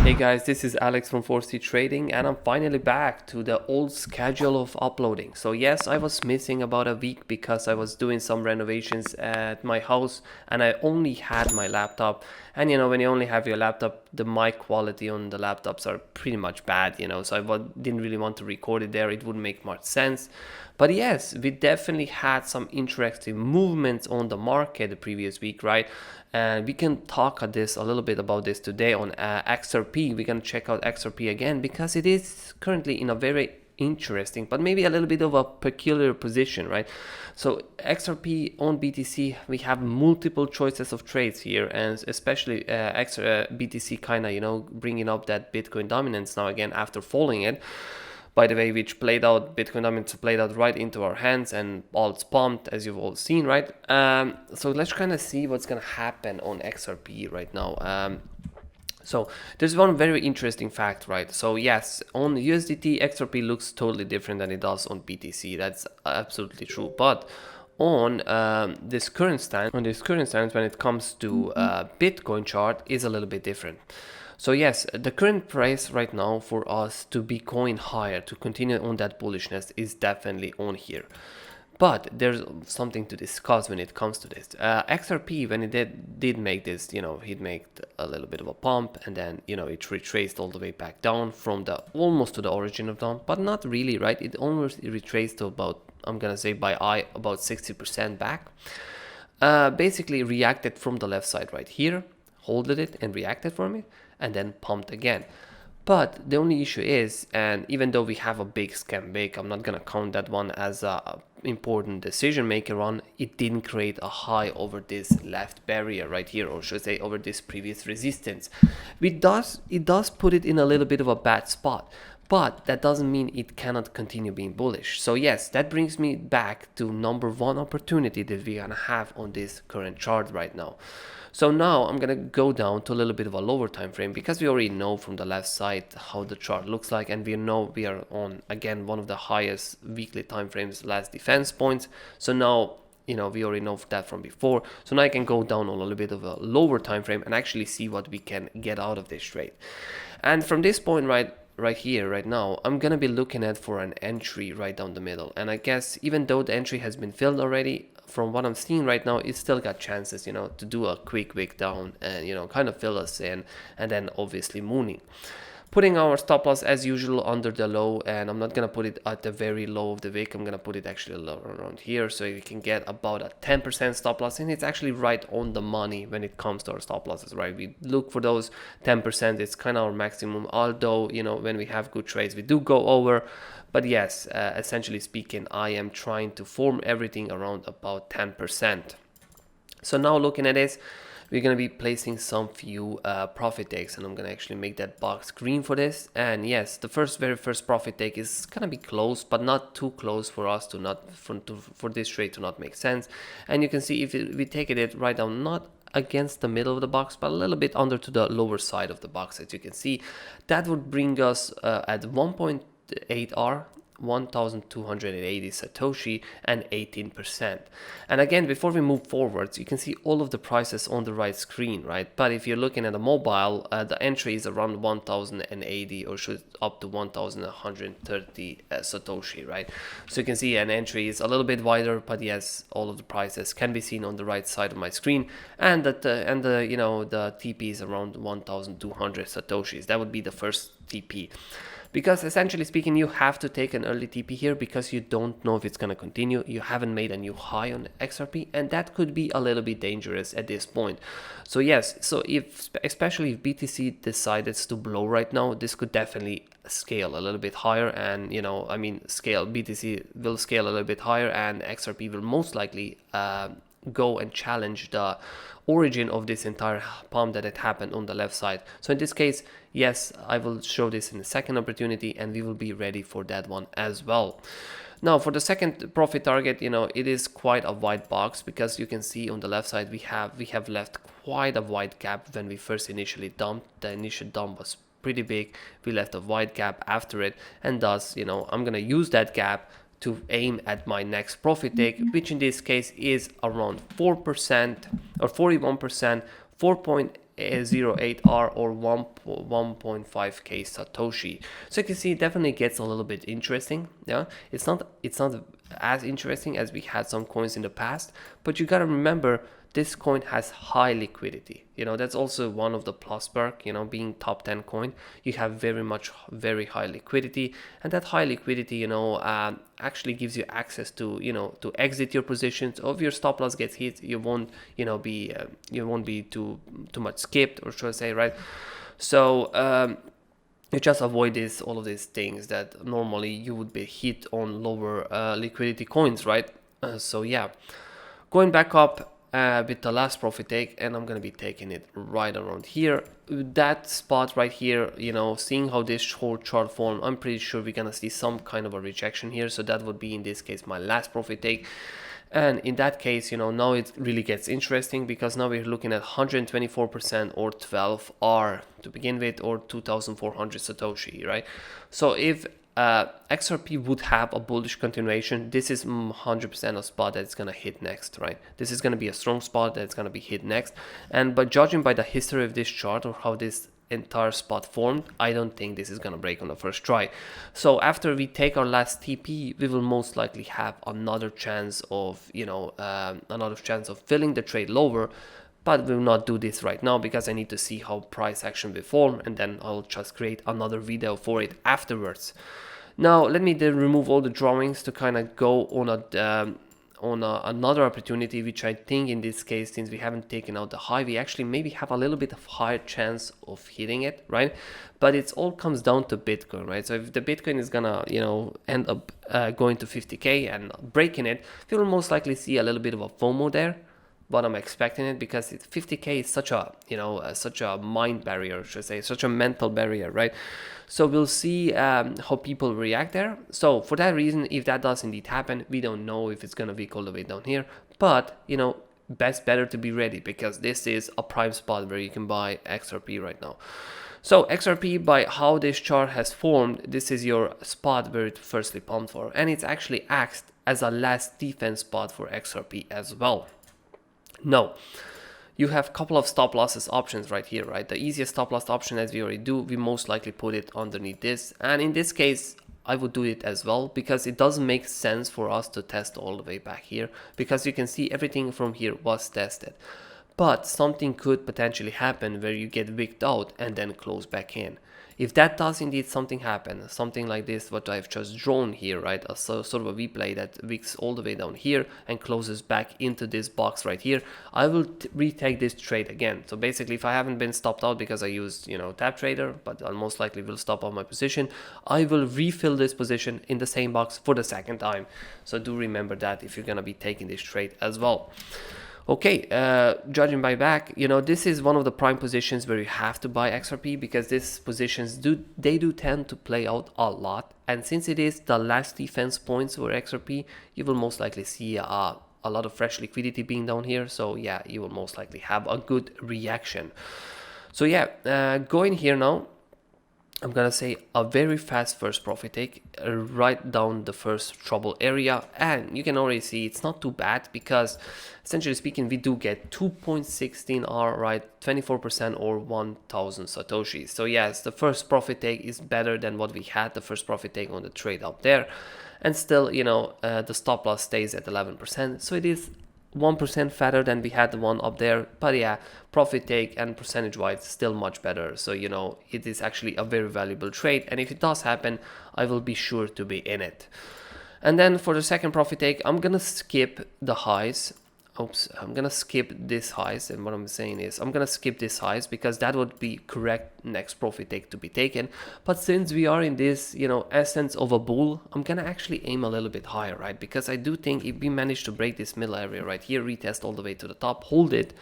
Hey guys, this is Alex from 4C Trading, and I'm finally back to the old schedule of uploading. So yes, I was missing about a week because I was doing some renovations at my house and I only had my laptop. And when you only have your laptop, the mic quality on the laptops are pretty much bad, so didn't really want to record it there. It wouldn't make much sense. But yes, we definitely had some interesting movements on the market the previous week, right? And we can talk a little bit about this today on XRP. We can check out XRP again because it is currently in a very interesting, but maybe a little bit of a peculiar position, right? So XRP on BTC, we have multiple choices of trades here, and especially BTC kind of, bringing up that Bitcoin dominance now again after following it. By the way, which Bitcoin dominance played out right into our hands, and alts pumped, as you've all seen, right? So let's kind of see what's going to happen on XRP right now. So there's one very interesting fact, right? So yes, on USDT, XRP looks totally different than it does on BTC. That's absolutely true. But on this current stance, when it comes to Bitcoin chart, is a little bit different. So yes, the current price right now for us to be going higher, to continue on that bullishness, is definitely on here. But there's something to discuss when it comes to this. XRP, when it did make this, he'd make a little bit of a pump, and then, it retraced all the way back down from almost to the origin of down, but not really, right? It almost retraced to about, I'm gonna say by eye, about 60% back. Basically reacted from the left side right here, holded it and reacted from it, and then pumped again. But the only issue is, and even though we have a big scam bake, I'm not gonna count that one as a important decision maker run. It didn't create a high over this left barrier right here, or should I say over this previous resistance. It does put it in a little bit of a bad spot, but that doesn't mean it cannot continue being bullish. So yes, that brings me back to number one opportunity that we're gonna have on this current chart right now. So now I'm gonna go down to a little bit of a lower time frame, because we already know from the left side how the chart looks like, and we know we are on again one of the highest weekly time frames, last defense points. So now, we already know that from before. So now I can go down on a little bit of a lower time frame and actually see what we can get out of this trade. And from this point right here, right now, I'm gonna be looking at for an entry right down the middle. And I guess even though the entry has been filled already, from what I'm seeing right now, it's still got chances, to do a quick wick down and, kind of fill us in, and then obviously mooning. Putting our stop loss as usual under the low, and I'm not gonna put it at the very low of the wick. I'm gonna put it actually around here, so you can get about a 10% stop loss, and it's actually right on the money when it comes to our stop losses, right? We look for those 10%. It's kind of our maximum, although, when we have good trades, we do go over. But yes, essentially speaking, I am trying to form everything around about 10%. So now looking at this, we're going to be placing some few profit takes, and I'm going to actually make that box green for this. And yes, the very first profit take is going to be close, but not too close for us for this trade to not make sense. And you can see if we take it right down, not against the middle of the box, but a little bit under to the lower side of the box, as you can see, that would bring us at 1.8R, 1280 Satoshi, and 18%. And again, before we move forwards, you can see all of the prices on the right screen, right? But if you're looking at a mobile, the entry is around 1080, or should up to 1130 Satoshi, right? So you can see an entry is a little bit wider, but yes, all of the prices can be seen on the right side of my screen, and the TP is around 1200 Satoshis. That would be the first TP. Because essentially speaking, you have to take an early TP here because you don't know if it's going to continue. You haven't made a new high on XRP, and that could be a little bit dangerous at this point. So yes, especially if BTC decides to blow right now, this could definitely scale a little bit higher, and BTC will scale a little bit higher, and XRP will most likely go and challenge the origin of this entire pump that had happened on the left side. So in this case, yes, I will show this in the second opportunity, and we will be ready for that one as well. Now for the second profit target, it is quite a wide box, because you can see on the left side we have left quite a wide gap when we first initially dumped. The initial dump was pretty big. We left a wide gap after it, and thus, I'm gonna use that gap to aim at my next profit take, which in this case is around 4% or 41%, 4.08R or 1.5k Satoshi. So you can see it definitely gets a little bit interesting. Yeah, it's not as interesting as we had some coins in the past, but you gotta remember this coin has high liquidity. You know, that's also one of the plus perk, you know, being top 10 coin, you have very high liquidity, and that high liquidity, you know, actually gives you access to, you know, to exit your positions. Or if your stop loss gets hit, you won't, you know, be you won't be too much skipped, or should I say, right? So you just avoid all of these things that normally you would be hit on lower liquidity coins, right? So yeah, going back up with the last profit take, and I'm gonna be taking it right around here, that spot right here. You know, seeing how this short chart form, I'm pretty sure we're gonna see some kind of a rejection here, so that would be in this case my last profit take. And in that case, you know, now it really gets interesting, because now we're looking at 124% or 12R to begin with, or 2400 Satoshi, right? So if XRP would have a bullish continuation, this is 100% a spot that's gonna hit next, right? This is gonna be a strong spot that's gonna be hit next. And by judging by the history of this chart, or how this entire spot formed, I don't think this is gonna break on the first try. So after we take our last TP, we will most likely have another chance of, you know, filling the trade lower. But we will not do this right now, because I need to see how price action will form, and then I'll just create another video for it afterwards. Now let me then remove all the drawings to kind of go on another opportunity, which I think in this case, since we haven't taken out the high, we actually maybe have a little bit of higher chance of hitting it, right? But it all comes down to Bitcoin, right? So if the Bitcoin is gonna, you know, end up going to 50k and breaking it, we will most likely see a little bit of a FOMO there. But I'm expecting it, because 50k is such a, you know, such a mind barrier, should I say, such a mental barrier, right? So we'll see how people react there. So for that reason, if that does indeed happen, we don't know if it's gonna be all the way down here, but you know, better to be ready, because this is a prime spot where you can buy XRP right now. So XRP, by how this chart has formed, this is your spot where it firstly pumped for, and it's actually acts as a last defense spot for XRP as well. Now, you have a couple of stop losses options right here, right? The easiest stop loss option, as we already do, we most likely put it underneath this. And in this case, I would do it as well, because it doesn't make sense for us to test all the way back here, because you can see everything from here was tested. But something could potentially happen where you get wicked out and then close back in. If that does indeed something happen, something like this, what I've just drawn here, right, a sort of a replay that wicks all the way down here and closes back into this box right here, I will retake this trade again. So basically, if I haven't been stopped out because I used, you know, tap trader, but I'll most likely will stop out my position, I will refill this position in the same box for the second time. So do remember that if you're gonna be taking this trade as well. Okay, judging by back, you know, this is one of the prime positions where you have to buy XRP, because these positions do tend to play out a lot. And since it is the last defense points for XRP, you will most likely see a lot of fresh liquidity being down here. So yeah, you will most likely have a good reaction. So yeah, going here now, I'm gonna say a very fast first profit take right down the first trouble area, and you can already see it's not too bad, because essentially speaking, we do get 2.16R, right, 24% or 1000 Satoshis. So yes, the first profit take is better than what we had the first profit take on the trade up there, and still, you know, the stop loss stays at 11%, so it is 1% fatter than we had the one up there. But yeah, profit take and percentage wise still much better. So, you know, it is actually a very valuable trade, and if it does happen, I will be sure to be in it. And then for the second profit take, I'm gonna skip the highs. I'm gonna skip this highs, and what I'm saying is I'm gonna skip this highs, because that would be correct next profit take to be taken. But since we are in this, you know, essence of a bull, I'm gonna actually aim a little bit higher, right? Because I do think if we manage to break this middle area right here, retest all the way to the top, hold it,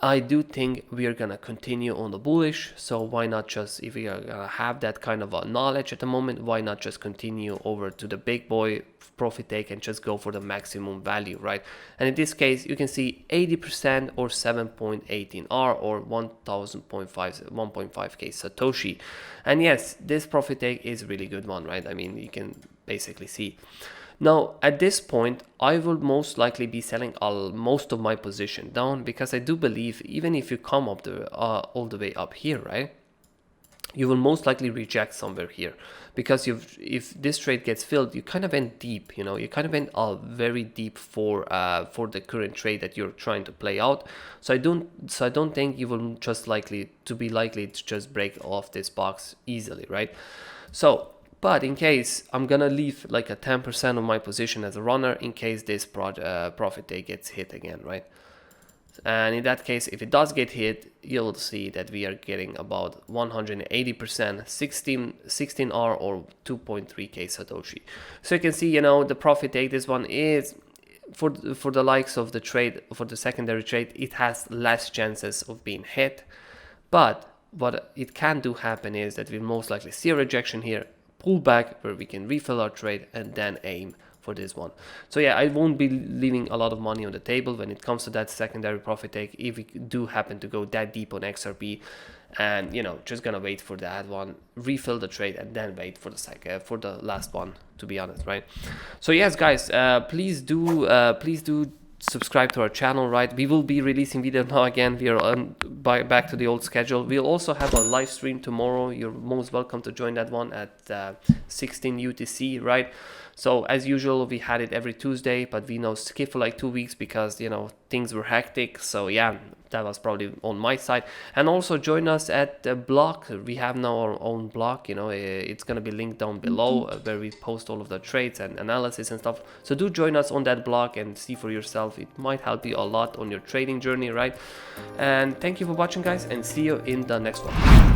I do think we are gonna continue on the bullish. So why not just, if we are gonna have that kind of a knowledge at the moment, why not just continue over to the big boy profit take and just go for the maximum value, right? And in this case, you can see 80% or 7.18R or 1.5k Satoshi. And yes, this profit take is a really good one, right? I mean, you can basically see. Now at this point I will most likely be selling most of my position down, because I do believe even if you come up all the way up here, right, you will most likely reject somewhere here, because if this trade gets filled, you kind of went deep, you know, you kind of went very deep for the current trade that you're trying to play out. So I don't think you will just likely to just break off this box easily, right? So but in case, I'm gonna leave like a 10% of my position as a runner in case this profit take gets hit again, right? And in that case, if it does get hit, you'll see that we are getting about 180%, 16R or 2.3k Satoshi. So you can see, you know, the profit take, this one is for the likes of the trade, for the secondary trade, it has less chances of being hit. But what it can do happen is that we'll most likely see a rejection here, pull back where we can refill our trade, and then aim for this one. So yeah, I won't be leaving a lot of money on the table when it comes to that secondary profit take if we do happen to go that deep on XRP, and you know, just gonna wait for that one, refill the trade, and then wait for the last one, to be honest, right? So yes guys, please do subscribe to our channel, right? We will be releasing video now again. We are back to the old schedule. We'll also have a live stream tomorrow. You're most welcome to join that one at 16 UTC, right? So as usual, we had it every Tuesday, but we now skip for like 2 weeks because, you know, things were hectic. So yeah, that was probably on my side. And also join us at the blog. We have now our own blog, you know, it's going to be linked down below where we post all of the trades and analysis and stuff. So do join us on that blog and see for yourself. It might help you a lot on your trading journey, right? And thank you for watching guys, and see you in the next one.